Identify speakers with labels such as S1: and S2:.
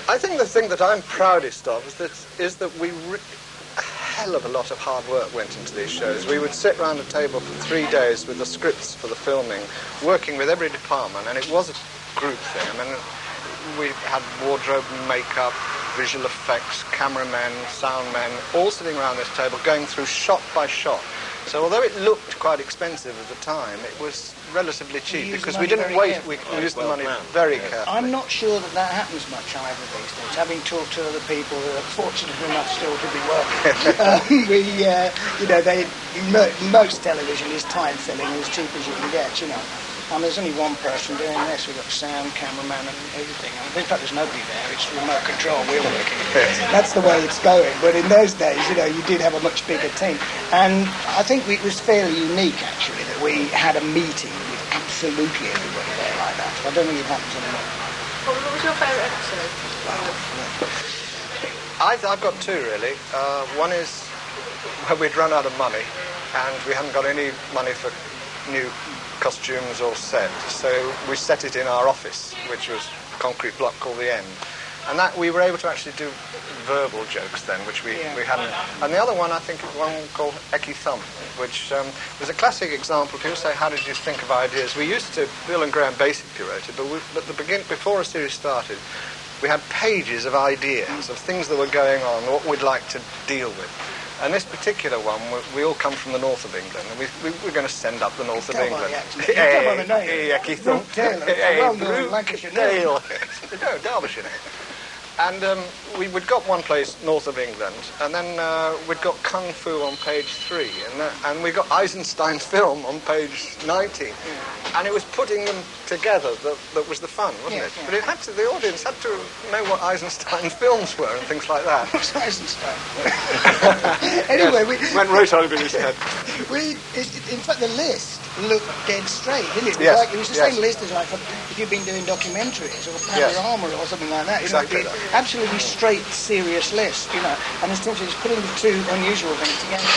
S1: I think the thing that I'm proudest of is that a hell of a lot of hard work went into these shows. We would sit round a table for 3 days with the scripts for the filming, working with every department, and it was a group thing. I mean, we had wardrobe, makeup, visual effects, cameramen, sound men, all sitting around this table, going through shot by shot. So although it looked quite expensive at the time, it was relatively cheap because we didn't wait. We used the money very carefully.
S2: I'm not sure that happens much either these days. Having talked to other people who are fortunate enough still to be working, most television is time filling as cheap as you can get. And there's only one person doing this. We've got sound, cameraman and everything. In fact, there's nobody there. It's remote control. We're working. That's the way it's going. But in those days, you did have a much bigger team. And I think it was fairly unique, actually, that we had a meeting with absolutely everybody there like that. I don't think it happens anymore.
S3: What was your favourite episode?
S1: I've got two, really. One is where we'd run out of money and we hadn't got any money for new costumes or set, so we set it in our office, which was a concrete block called the End, and that we were able to actually do verbal jokes then, which we hadn't. And the other one, I think, is one called Ecky Thump, which was a classic example. People say, how did you think of ideas? We used to, Bill and Graham basically wrote it, but before a series started, we had pages of ideas, of things that were going on, what we'd like to deal with. And this particular one, we all come from the north of England, and we're going to send up the north of England.
S2: Brooke-taylor, Lancashire.
S1: No, Derbyshire. And we'd got one place north of England, and then we'd got Kung Fu on page 3, and we got Eisenstein's film on page 19. And it was putting them together that was the fun, wasn't it? But the audience had to know what Eisenstein films were and things like that.
S2: What's Eisenstein? Anyway,
S1: went right over his head.
S2: In fact, the list looked dead straight, didn't it? It was the same list as if you've been doing documentaries or panorama or something like that.
S1: Exactly.
S2: Absolutely straight, serious list, and essentially it's putting the two unusual things together.